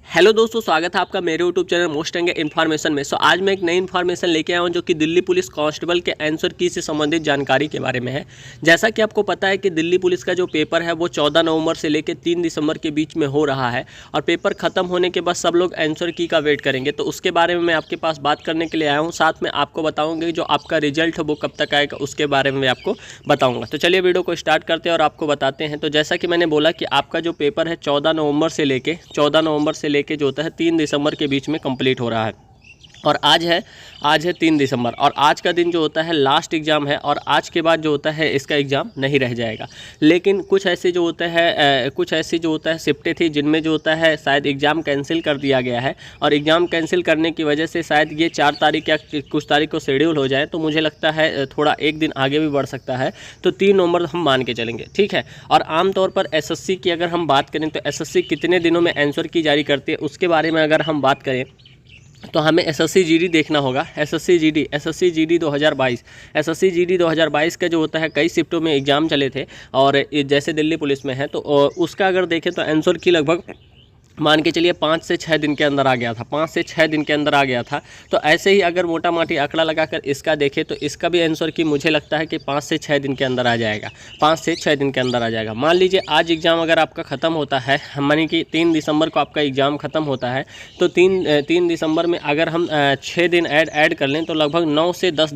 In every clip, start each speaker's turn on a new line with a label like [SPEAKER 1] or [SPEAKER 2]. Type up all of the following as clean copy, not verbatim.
[SPEAKER 1] Hello दोस्तों, स्वागत है आपका मेरे यूट्यूब चैनल मोस्ट एंगे इन्फॉर्मेशन में। आज मैं एक नई इन्फॉर्मेशन लेके आया हूँ जो कि दिल्ली पुलिस कांस्टेबल के आंसर की से संबंधित जानकारी के बारे में है। जैसा कि आपको पता है कि दिल्ली पुलिस का जो पेपर है वो 14 नवंबर से लेकर 3 दिसंबर के बीच में हो रहा है और पेपर खत्म होने के बाद सब लोग आंसर की का वेट करेंगे। तो उसके बारे में मैं आपके पास बात करने के लिए आया हूँ। साथ में आपको बताऊँगी जो आपका रिजल्ट है वो कब तक आएगा उसके बारे में आपको बताऊँगा। तो चलिए वीडियो को स्टार्ट करते हैं और आपको बताते हैं। तो जैसा कि मैंने बोला कि आपका जो पेपर है 14 नवंबर से लेके जो होता है 3 दिसंबर के बीच में कंप्लीट हो रहा है। और आज है 3 दिसंबर और आज का दिन जो होता है लास्ट एग्ज़ाम है और आज के बाद जो होता है इसका एग्ज़ाम नहीं रह जाएगा। लेकिन कुछ ऐसी जो होता है शिफ्टें थी जिनमें जो होता है शायद एग्ज़ाम कैंसिल कर दिया गया है और एग्ज़ाम कैंसिल करने की वजह से शायद ये 4 तारीख या कुछ तारीख को शेड्यूल हो जाए। तो मुझे लगता है थोड़ा एक दिन आगे भी बढ़ सकता है। तो 3 नवंबर हम मान के चलेंगे, ठीक है। और आमतौर पर एसएससी की अगर हम बात करें तो एसएससी कितने दिनों में आंसर की जारी करती है उसके बारे में अगर हम बात करें तो हमें एसएससी जीडी देखना होगा। एसएससी जीडी 2022 का जो होता है कई शिफ्टों में एग्ज़ाम चले थे और जैसे दिल्ली पुलिस में है तो उसका अगर देखें तो आंसर की लगभग मान के चलिए 5 से 6 दिन के अंदर आ गया था। 5 से 6 दिन के अंदर आ गया था। तो ऐसे ही अगर मोटा मोटी आंकड़ा लगाकर इसका देखें तो इसका भी आंसर की मुझे लगता है कि 5 से 6 दिन के अंदर आ जाएगा। 5 से 6 दिन के अंदर आ जाएगा। मान लीजिए आज एग्ज़ाम अगर आपका ख़त्म होता है, मानी कि 3 दिसंबर को आपका एग्ज़ाम ख़त्म होता है तो 3 दिसंबर में अगर हम 6 दिन ऐड कर लें तो लगभग 9 से 10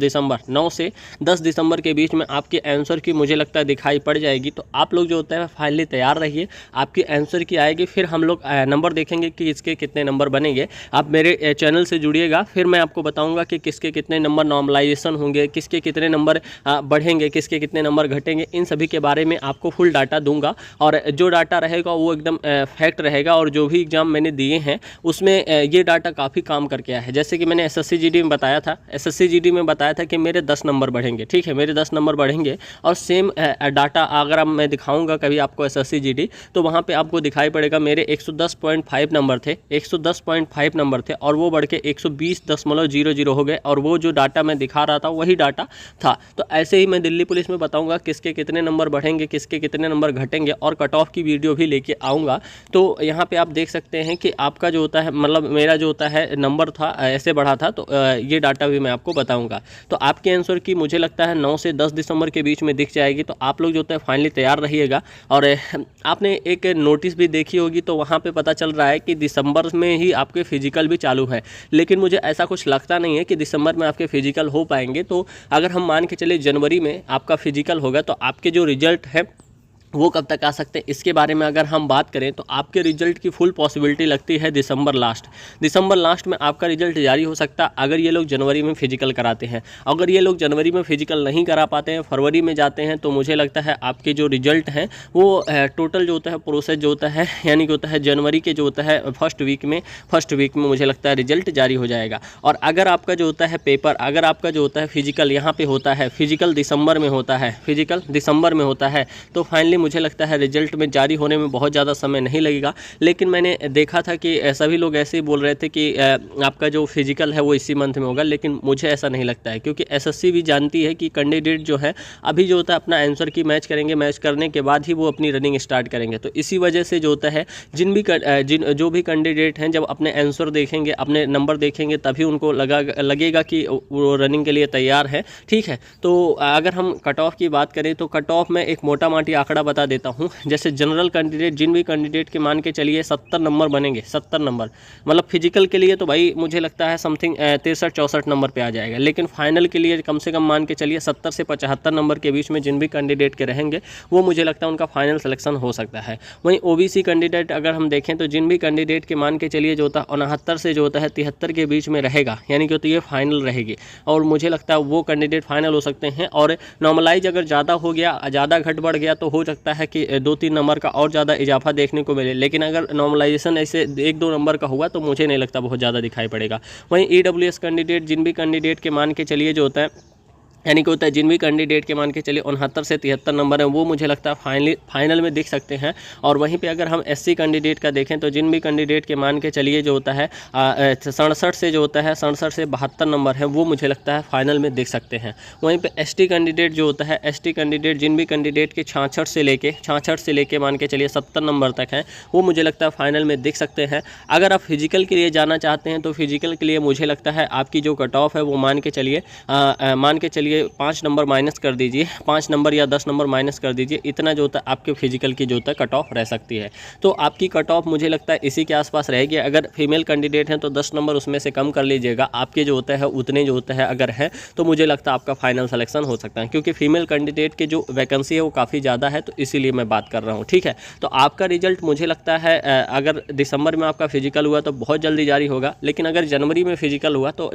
[SPEAKER 1] दिसंबर के बीच में आपके आंसर की मुझे लगता है दिखाई पड़ जाएगी। तो आप लोग जो होता है फाइनली तैयार रहिए, आपकी आंसर की आएगी। फिर हम लोग नंबर देखेंगे कि इसके कितने नंबर बनेंगे। आप मेरे चैनल से जुड़िएगा, फिर मैं आपको बताऊंगा कि किसके कितने नंबर नॉर्मलाइजेशन होंगे, किसके कितने नंबर बढ़ेंगे, किसके कितने नंबर घटेंगे। इन सभी के बारे में आपको फुल डाटा दूंगा और जो डाटा रहेगा वो एकदम फैक्ट रहेगा। और जो भी एग्ज़ाम मैंने दिए हैं उसमें ये डाटा काफ़ी काम करके आया है। जैसे कि मैंने एसएससी जीडी में बताया था कि मेरे 10 नंबर बढ़ेंगे, ठीक है, मेरे 10 नंबर बढ़ेंगे। और सेम डाटा अगर मैं दिखाऊंगा कभी आपको एसएससी जीडी तो वहाँ पे आपको दिखाई पड़ेगा मेरे 110.5 नंबर थे, 110.5 नंबर थे और वो बढ़ के 120.00 हो गए। और वो जो डाटा मैं दिखा रहा था वही डाटा था। तो ऐसे ही मैं दिल्ली पुलिस में बताऊंगा किसके कितने नंबर बढ़ेंगे, किसके कितने नंबर घटेंगे और कट ऑफ की वीडियो भी लेके आऊँगा। तो यहाँ पे आप देख सकते हैं कि आपका जो होता है मतलब मेरा जो होता है नंबर था ऐसे बढ़ा था। तो ये डाटा भी मैं आपको बताऊँगा। तो आपके आंसर की मुझे लगता है 9 से 10 दिसंबर के बीच में दिख जाएगी। तो आप लोग जो होता है फाइनली तैयार रहिएगा। और आपने एक नोटिस भी देखी होगी तो वहाँ पे पता चल रहा है कि दिसंबर में ही आपके फिजिकल भी चालू है। लेकिन मुझे ऐसा कुछ लगता नहीं है कि दिसंबर में आपके फिजिकल हो पाएंगे। तो अगर हम मान के चले जनवरी में आपका फिजिकल होगा तो आपके जो रिजल्ट है वो कब तक आ सकते हैं इसके बारे में अगर हम बात करें तो आपके रिजल्ट की फुल पॉसिबिलिटी लगती है दिसंबर लास्ट में आपका रिजल्ट जारी हो सकता है अगर ये लोग जनवरी में फिजिकल कराते हैं। अगर ये लोग जनवरी में फिजिकल नहीं करा पाते हैं, फरवरी में जाते हैं, तो मुझे लगता है आपके जो रिजल्ट हैं वो टोटल जो होता है प्रोसेस जो होता है यानी कि होता है जनवरी के जो होता है फर्स्ट वीक में मुझे लगता है रिजल्ट जारी हो जाएगा। और अगर आपका जो होता है पेपर, अगर आपका जो होता है फिजिकल यहाँ पे होता है, फिजिकल दिसंबर में होता है तो फाइनली मुझे लगता है रिजल्ट में जारी होने में बहुत ज़्यादा समय नहीं लगेगा। लेकिन मैंने देखा था कि सभी लोग ऐसे ही बोल रहे थे कि आपका जो फिजिकल है वो इसी मंथ में होगा, लेकिन मुझे ऐसा नहीं लगता है क्योंकि एसएससी भी जानती है कि कैंडिडेट जो है अभी जो होता है अपना आंसर की मैच करेंगे, मैच करने के बाद ही वो अपनी रनिंग स्टार्ट करेंगे। तो इसी वजह से जो होता है जो भी कैंडिडेट हैं जब अपने आंसर देखेंगे, अपने नंबर देखेंगे तभी उनको लगेगा कि वो रनिंग के लिए तैयार है, ठीक है। तो अगर हम कट ऑफ की बात करें तो कट ऑफ में एक मोटा मोटी आंकड़ा बता देता हूं। जैसे जनरल कैंडिडेट, जिन भी कैंडिडेट के मान के चलिए 70 नंबर बनेंगे, 70 नंबर मतलब फिजिकल के लिए तो भाई मुझे लगता है समथिंग 63-64 नंबर पे आ जाएगा। लेकिन फाइनल के लिए कम से कम मान के चलिए 70 से 75 नंबर के बीच में जिन भी कैंडिडेट के रहेंगे वो मुझे लगता है उनका फाइनल सिलेक्शन हो सकता है। वहीं ओबीसी कैंडिडेट अगर हम देखें तो जिन भी कैंडिडेट के मान के चलिए जो होता है 69 से जो होता है 73 के बीच में रहेगा, यानी कि तो ये फाइनल रहेगी और मुझे लगता है वो कैंडिडेट फाइनल हो सकते हैं। और नॉर्मलाइज अगर ज़्यादा हो गया, ज़्यादा घट बढ़ गया तो हो सकता है कि 2-3 नंबर का और ज़्यादा इजाफा देखने को मिले। लेकिन अगर नॉर्मलाइजेशन ऐसे 1-2 नंबर का हुआ तो मुझे नहीं लगता बहुत ज़्यादा दिखाई पड़ेगा। वहीं ईडब्ल्यूएस कैंडिडेट, जिन भी कैंडिडेट के मान के चलिए जो होता है यानी कि होता है जिन भी कैंडिडेट के मान के चलिए 69 से 73 नंबर हैं वो मुझे लगता है फाइनल में दिख सकते हैं। और वहीं पे अगर हम एससी कैंडिडेट का देखें तो जिन भी कैंडिडेट के मान के चलिए जो होता है 67 से जो होता है 67 से 72 नंबर है वो मुझे लगता है फाइनल में दिख सकते हैं। वहीं पे एसटी कैंडिडेट जो होता है, एसटी कैंडिडेट जिन भी कैंडिडेट के 66 से लेके मान के चलिए 70 नंबर तक हैं वो मुझे लगता है फाइनल में दिख सकते हैं। अगर आप फिजिकल के लिए जाना चाहते हैं तो फिजिकल के लिए मुझे लगता है आपकी जो कट ऑफ है वो मान के चलिए 5 नंबर माइनस कर दीजिए, 5 नंबर या 10 नंबर माइनस कर दीजिए, इतना जो होता है आपके फिजिकल की जो होता है कट ऑफ रह सकती है। तो आपकी कट ऑफ मुझे लगता है इसी के आसपास रहेगी। अगर फीमेल कैंडिडेट हैं तो 10 नंबर उसमें से कम कर लीजिएगा, आपके जो होता है उतने जो होता है अगर है तो मुझे लगता है आपका फाइनल सिलेक्शन हो सकता है, क्योंकि फीमेल कैंडिडेट की जो वैकेंसी है वो काफ़ी ज़्यादा है, तो इसीलिए मैं बात कर रहा हूँ। ठीक है, तो आपका रिजल्ट मुझे लगता है अगर दिसंबर में आपका फिजिकल हुआ तो बहुत जल्दी जारी होगा, लेकिन अगर जनवरी में फिजिकल हुआ तो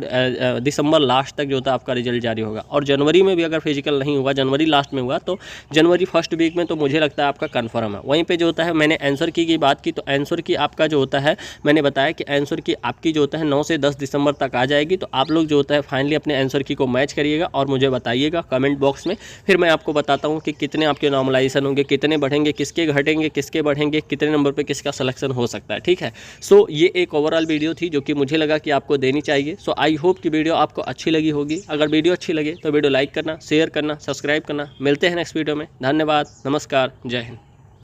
[SPEAKER 1] दिसंबर लास्ट तक जो होता है आपका रिजल्ट जारी होगा। और जनवरी में भी अगर फिजिकल नहीं हुआ, जनवरी लास्ट में हुआ तो जनवरी फर्स्ट वीक में तो मुझे लगता है आपका कन्फर्म है। वहीं पे जो होता है मैंने आंसर की बात की तो आंसर की आपका जो होता है मैंने बताया कि आंसर की आपकी जो होता है 9 से 10 दिसंबर तक आ जाएगी। तो आप लोग जो होता है फाइनली अपने आंसर की को मैच करिएगा और मुझे बताइएगा कमेंट बॉक्स में, फिर मैं आपको बताता हूँ कि कितने आपके नॉर्मलाइजेशन होंगे, कितने बढ़ेंगे, किसके घटेंगे, किसके बढ़ेंगे, कितने नंबर पर किसका सिलेक्शन हो सकता है। ठीक है, सो ये एक ओवरऑल वीडियो थी जो कि मुझे लगा कि आपको देनी चाहिए। सो आई होप कि वीडियो आपको अच्छी लगी होगी। अगर वीडियो अच्छी लगे तो वीडियो लाइक करना, शेयर करना, सब्सक्राइब करना। मिलते हैं नेक्स्ट वीडियो में। धन्यवाद, नमस्कार, जय हिंद।